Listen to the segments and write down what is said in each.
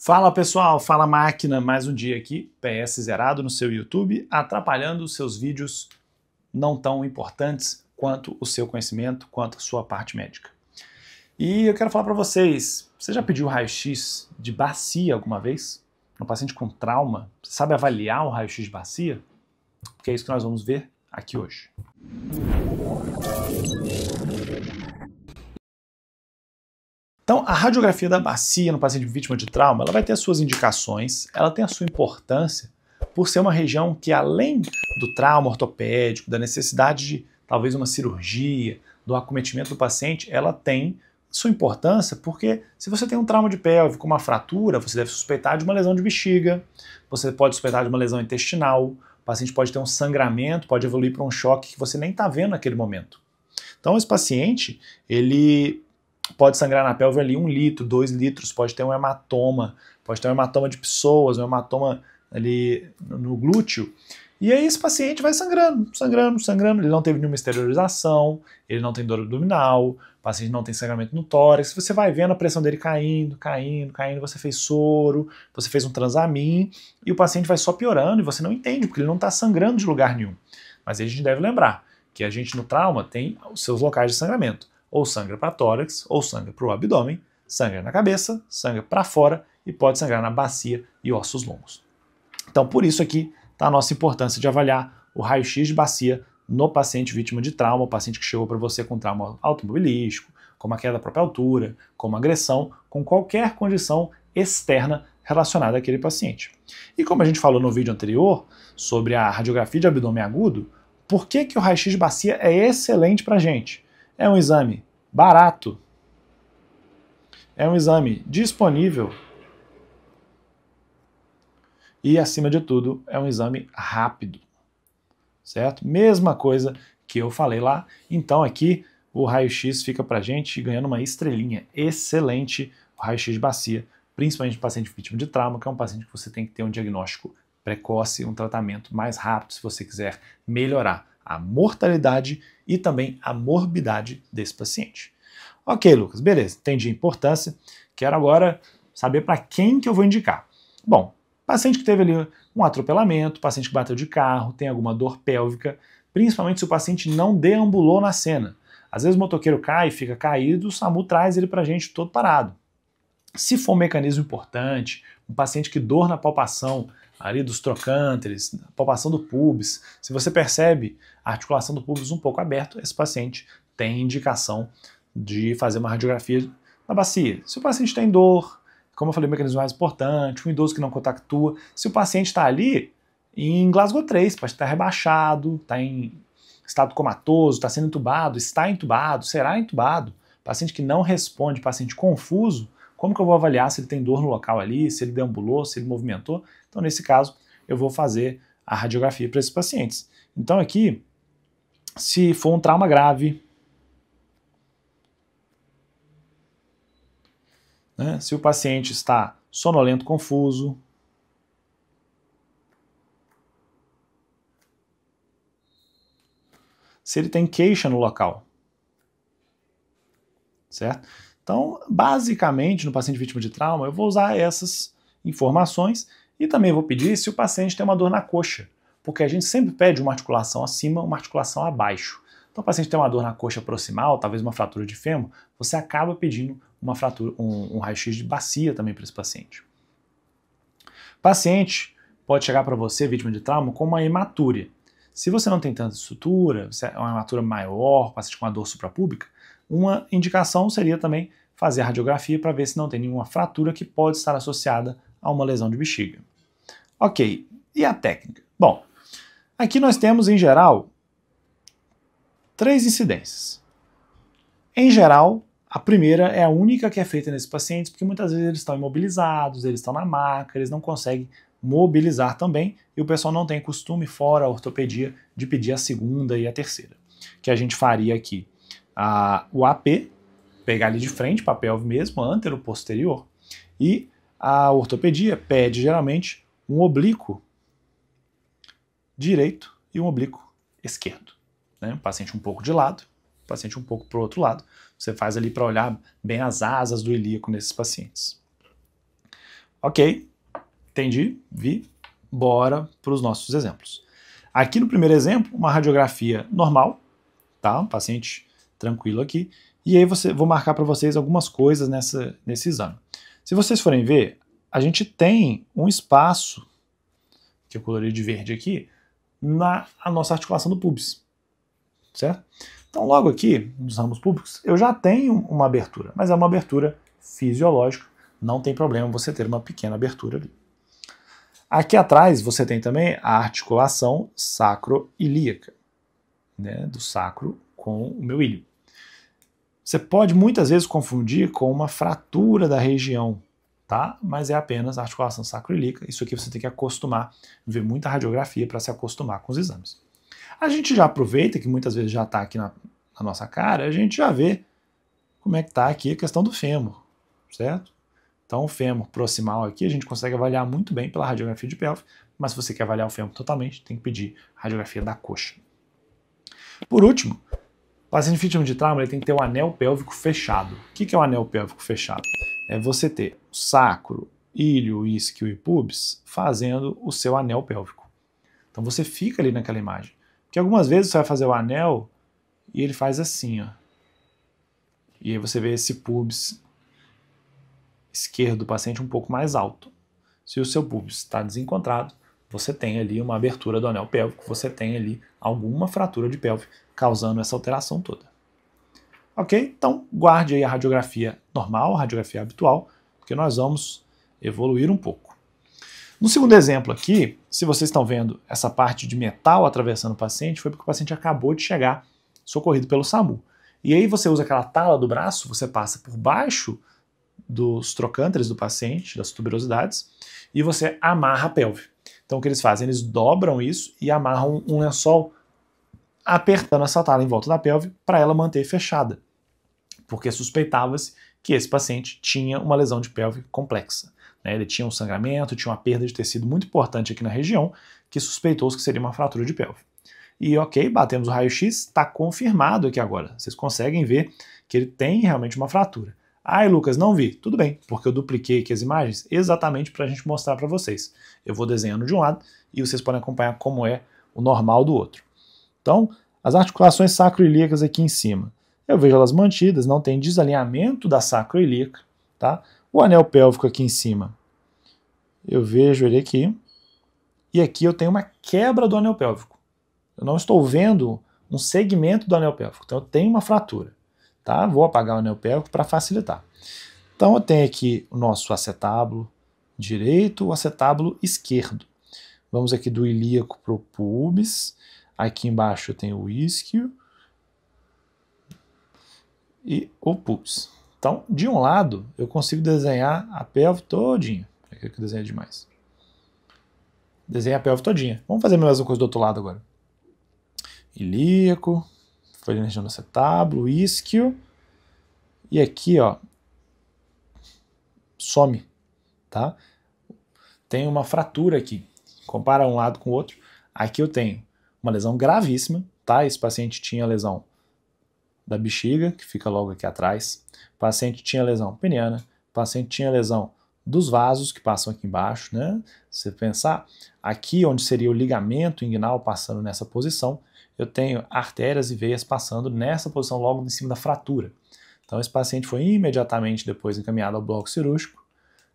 Fala pessoal, fala máquina, mais um dia aqui, PS zerado no seu YouTube, atrapalhando os seus vídeos não tão importantes quanto o seu conhecimento, quanto a sua parte médica. E eu quero falar para vocês, você já pediu raio-x de bacia alguma vez? Um paciente com trauma, você sabe avaliar o raio-x de bacia? Porque é isso que nós vamos ver aqui hoje. Então, a radiografia da bacia no paciente vítima de trauma, ela vai ter as suas indicações, ela tem a sua importância por ser uma região que, além do trauma ortopédico, da necessidade de talvez uma cirurgia, do acometimento do paciente, ela tem sua importância porque se você tem um trauma de pelve com uma fratura, você deve suspeitar de uma lesão de bexiga, você pode suspeitar de uma lesão intestinal, o paciente pode ter um sangramento, pode evoluir para um choque que você nem está vendo naquele momento. Então, esse paciente, ele pode sangrar na pelve ali 1 litro, 2 litros, pode ter um hematoma de psoas, um hematoma ali no glúteo. E aí esse paciente vai sangrando, ele não teve nenhuma exteriorização, ele não tem dor abdominal, o paciente não tem sangramento no tórax, você vai vendo a pressão dele caindo, você fez soro, você fez um Transamin, e o paciente vai só piorando e você não entende, porque ele não está sangrando de lugar nenhum. Mas a gente deve lembrar que a gente no trauma tem os seus locais de sangramento. Ou sangra para tórax, ou sangra para o abdômen, sangra na cabeça, sangra para fora e pode sangrar na bacia e ossos longos. Então, por isso aqui está a nossa importância de avaliar o raio-x de bacia no paciente vítima de trauma, o paciente que chegou para você com trauma automobilístico, com uma queda da própria altura, com uma agressão, com qualquer condição externa relacionada àquele paciente. E como a gente falou no vídeo anterior sobre a radiografia de abdômen agudo, por que o raio-x de bacia é excelente para a gente? É um exame barato, é um exame disponível e, acima de tudo, é um exame rápido, certo? Mesma coisa que eu falei lá, então aqui o raio-x fica pra gente ganhando uma estrelinha. Excelente o raio-x de bacia, principalmente no paciente vítima de trauma, que é um paciente que você tem que ter um diagnóstico precoce, um tratamento mais rápido se você quiser melhorar a mortalidade e também a morbidade desse paciente. Ok, Lucas, beleza, entendi a importância. Quero agora saber para quem que eu vou indicar. Bom, paciente que teve ali um atropelamento, paciente que bateu de carro, tem alguma dor pélvica, principalmente se o paciente não deambulou na cena. Às vezes o motoqueiro cai, fica caído, o SAMU traz ele para a gente todo parado. Se for um mecanismo importante, um paciente que dor na palpação ali dos trocânteres, palpação do pubis, se você percebe a articulação do pubis um pouco aberto, esse paciente tem indicação de fazer uma radiografia na bacia. Se o paciente tem dor, como eu falei, o mecanismo mais importante, um idoso que não contactua, se o paciente está ali em Glasgow 3, pode estar rebaixado, está em estado comatoso, está sendo entubado, está entubado, será entubado, paciente que não responde, paciente confuso, como que eu vou avaliar se ele tem dor no local ali, se ele deambulou, se ele movimentou? Então, nesse caso, eu vou fazer a radiografia para esses pacientes. Então, aqui, se for um trauma grave, né, se o paciente está sonolento, confuso, se ele tem queixa no local, certo? Então, basicamente, no paciente vítima de trauma, eu vou usar essas informações e também vou pedir se o paciente tem uma dor na coxa, porque a gente sempre pede uma articulação acima, uma articulação abaixo. Então, o paciente tem uma dor na coxa proximal, talvez uma fratura de fêmur, você acaba pedindo uma fratura, um raio-x de bacia também para esse paciente. O paciente pode chegar para você, vítima de trauma, com uma hematúria. Se você não tem tanta estrutura, se é uma hematura maior, paciente com uma dor suprapúbica, uma indicação seria também fazer a radiografia para ver se não tem nenhuma fratura que pode estar associada a uma lesão de bexiga. Ok, e a técnica? Bom, aqui nós temos, em geral, 3 incidências. Em geral, a primeira é a única que é feita nesses pacientes, porque muitas vezes eles estão imobilizados, eles estão na maca, eles não conseguem mobilizar também, e o pessoal não tem costume, fora a ortopedia, de pedir a segunda e a terceira. Que a gente faria aqui o AP, pegar ali de frente para a pelve mesmo, antero-posterior, e a ortopedia pede geralmente um oblíquo direito e um oblíquo esquerdo. Né? O paciente um pouco de lado, o paciente um pouco para o outro lado. Você faz ali para olhar bem as asas do ilíaco nesses pacientes. Ok, entendi, vi. Bora para os nossos exemplos. Aqui no primeiro exemplo, uma radiografia normal, tá? Um paciente tranquilo aqui. E aí vou marcar para vocês algumas coisas nesse exame. Se vocês forem ver, a gente tem um espaço, que eu colori de verde aqui, na nossa articulação do pubis, certo? Então logo aqui, nos ramos públicos, eu já tenho uma abertura, mas é uma abertura fisiológica, não tem problema você ter uma pequena abertura ali. Aqui atrás você tem também a articulação sacroiliaca, né, do sacro com o meu ilho. Você pode muitas vezes confundir com uma fratura da região, tá? Mas é apenas a articulação sacroiliaca. Isso aqui você tem que acostumar, ver muita radiografia para se acostumar com os exames. A gente já aproveita que muitas vezes já está aqui na nossa cara, a gente já vê como é que está aqui a questão do fêmur, certo? Então o fêmur proximal aqui a gente consegue avaliar muito bem pela radiografia de pelve, mas se você quer avaliar o fêmur totalmente, tem que pedir radiografia da coxa. Por último, o paciente vítima de trauma ele tem que ter o anel pélvico fechado. O que é o anel pélvico fechado? É você ter o sacro, ilho, isquio e pubis fazendo o seu anel pélvico. Então você fica ali naquela imagem. Porque algumas vezes você vai fazer o anel e ele faz assim, ó. E aí você vê esse pubis esquerdo do paciente um pouco mais alto. Se o seu pubis está desencontrado, você tem ali uma abertura do anel pélvico, você tem ali alguma fratura de pelve causando essa alteração toda. Ok? Então guarde aí a radiografia normal, a radiografia habitual, porque nós vamos evoluir um pouco. No segundo exemplo aqui, se vocês estão vendo essa parte de metal atravessando o paciente, foi porque o paciente acabou de chegar socorrido pelo SAMU. E aí você usa aquela tala do braço, você passa por baixo dos trocânteres do paciente, das tuberosidades, e você amarra a pelve. Então o que eles fazem? Eles dobram isso e amarram um lençol apertando essa tala em volta da pelve para ela manter fechada, porque suspeitava-se que esse paciente tinha uma lesão de pelve complexa. Né? Ele tinha um sangramento, tinha uma perda de tecido muito importante aqui na região, que suspeitou-se que seria uma fratura de pelve. E ok, batemos o raio-x, está confirmado aqui agora. Vocês conseguem ver que ele tem realmente uma fratura. Ai, Lucas, não vi. Tudo bem, porque eu dupliquei aqui as imagens exatamente para a gente mostrar para vocês. Eu vou desenhando de um lado e vocês podem acompanhar como é o normal do outro. Então, as articulações sacroiliacas aqui em cima, eu vejo elas mantidas, não tem desalinhamento da sacroiliaca, tá? O anel pélvico aqui em cima, eu vejo ele aqui, e aqui eu tenho uma quebra do anel pélvico. Eu não estou vendo um segmento do anel pélvico, então eu tenho uma fratura. Tá? Vou apagar o anel pélvico para facilitar. Então eu tenho aqui o nosso acetábulo direito, o acetábulo esquerdo. Vamos aqui do ilíaco para o pubis. Aqui embaixo eu tenho o isquio e o pubis. Então, de um lado, eu consigo desenhar a pelve todinha. Aqui que eu desenhei demais. Desenhei a pelve todinha. Vamos fazer a mesma coisa do outro lado agora. Ilíaco, foi na região do acetábulo, isquio, e aqui, ó, some, tá? Tem uma fratura aqui. Compara um lado com o outro. Aqui eu tenho uma lesão gravíssima, tá? Esse paciente tinha lesão da bexiga, que fica logo aqui atrás. O paciente tinha lesão peniana. O paciente tinha lesão dos vasos, que passam aqui embaixo, né? Se você pensar, aqui onde seria o ligamento inguinal passando nessa posição, eu tenho artérias e veias passando nessa posição logo em cima da fratura. Então esse paciente foi imediatamente depois encaminhado ao bloco cirúrgico,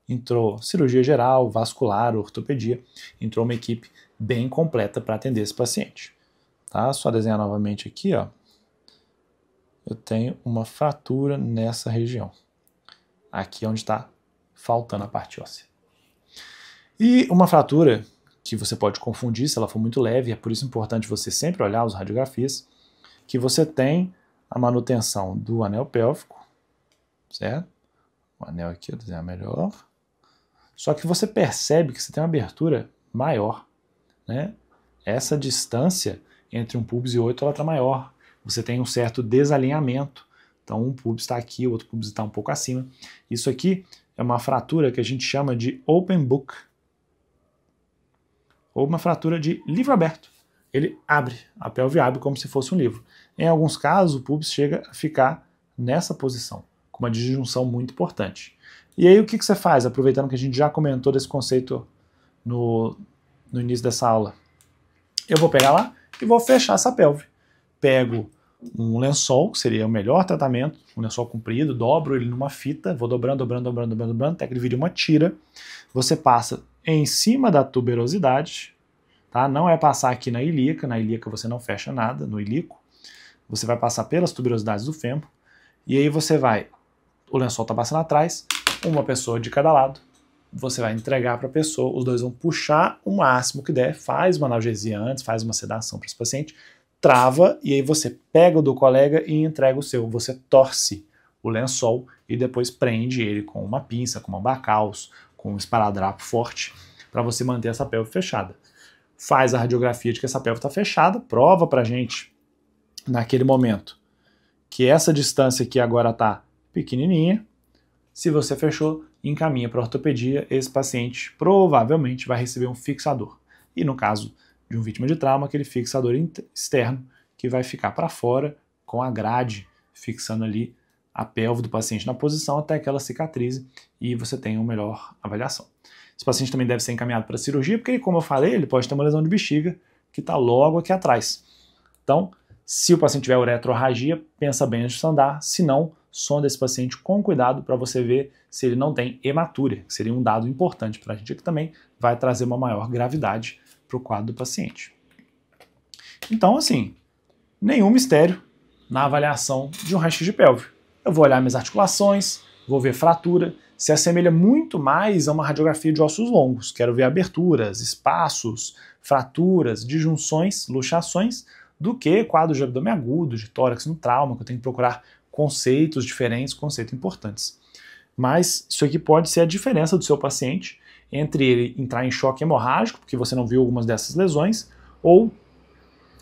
entrou cirurgia geral, vascular, ortopedia, entrou uma equipe bem completa para atender esse paciente. Tá? Só desenhar novamente aqui, ó. Eu tenho uma fratura nessa região. Aqui é onde está faltando a parte óssea. E uma fratura que você pode confundir se ela for muito leve, é por isso importante você sempre olhar as radiografias, que você tem a manutenção do anel pélvico, certo? O anel aqui, eu vou desenhar melhor. Só que você percebe que você tem uma abertura maior, né? Essa distância entre um pubis e outro, ela está maior. Você tem um certo desalinhamento. Então um pubis está aqui, o outro pubis está um pouco acima. Isso aqui é uma fratura que a gente chama de open book, ou uma fratura de livro aberto. Ele abre, a pelve abre como se fosse um livro. Em alguns casos, o pubis chega a ficar nessa posição, com uma disjunção muito importante. E aí o que você faz, aproveitando que a gente já comentou desse conceito no início dessa aula? Eu vou pegar lá e vou fechar essa pelve. Pego um lençol, que seria o melhor tratamento, um lençol comprido, dobro ele numa fita, vou dobrando, até que ele vire uma tira. Você passa em cima da tuberosidade, tá? Não é passar aqui na ilíaca você não fecha nada, no ilíaco. Você vai passar pelas tuberosidades do fêmur, e aí o lençol está passando atrás, uma pessoa de cada lado, você vai entregar para a pessoa, os dois vão puxar o máximo que der, faz uma analgesia antes, faz uma sedação para esse paciente, trava, e aí você pega o do colega e entrega o seu. Você torce o lençol e depois prende ele com uma pinça, com uma bacaus, com um esparadrapo forte, para você manter essa pelve fechada. Faz a radiografia de que essa pelve está fechada, prova para a gente, naquele momento, que essa distância aqui agora está pequenininha. Se você fechou, encaminha para a ortopedia, esse paciente provavelmente vai receber um fixador. E no caso de um vítima de trauma, aquele fixador externo que vai ficar para fora com a grade fixando ali a pelve do paciente na posição até que ela cicatrize e você tenha uma melhor avaliação. Esse paciente também deve ser encaminhado para a cirurgia, porque, como eu falei, ele pode ter uma lesão de bexiga que está logo aqui atrás. Então, se o paciente tiver uretrorragia, pensa bem antes de sondar, se não, sonda esse paciente com cuidado para você ver se ele não tem hematúria, que seria um dado importante para a gente, que também vai trazer uma maior gravidade para o quadro do paciente. Então, assim, nenhum mistério na avaliação de um raio-x de pelve. Eu vou olhar minhas articulações, vou ver fratura, se assemelha muito mais a uma radiografia de ossos longos. Quero ver aberturas, espaços, fraturas, disjunções, luxações, do que quadros de abdômen agudo, de tórax no trauma, que eu tenho que procurar conceitos diferentes, conceitos importantes. Mas isso aqui pode ser a diferença do seu paciente entre ele entrar em choque hemorrágico, porque você não viu algumas dessas lesões, ou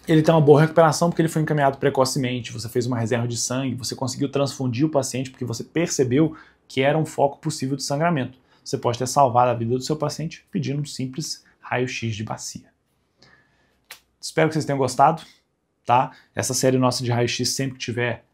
ele tem uma boa recuperação porque ele foi encaminhado precocemente, você fez uma reserva de sangue, você conseguiu transfundir o paciente porque você percebeu que era um foco possível de sangramento. Você pode ter salvado a vida do seu paciente pedindo um simples raio-x de bacia. Espero que vocês tenham gostado. Tá? Essa série nossa de raio-x, sempre que tiver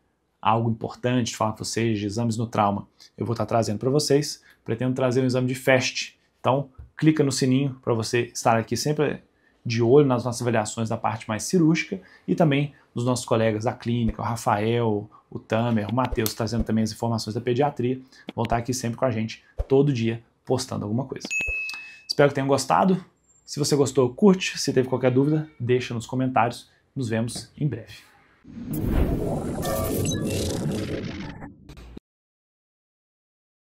algo importante de falar com vocês, de exames no trauma, eu vou estar trazendo para vocês. Pretendo trazer um exame de FAST, então clica no sininho para você estar aqui sempre de olho nas nossas avaliações da parte mais cirúrgica e também dos nossos colegas da clínica, o Rafael, o Tamer, o Matheus, trazendo também as informações da pediatria. Vão estar aqui sempre com a gente, todo dia, postando alguma coisa. Espero que tenham gostado. Se você gostou, curte. Se teve qualquer dúvida, deixa nos comentários. Nos vemos em breve.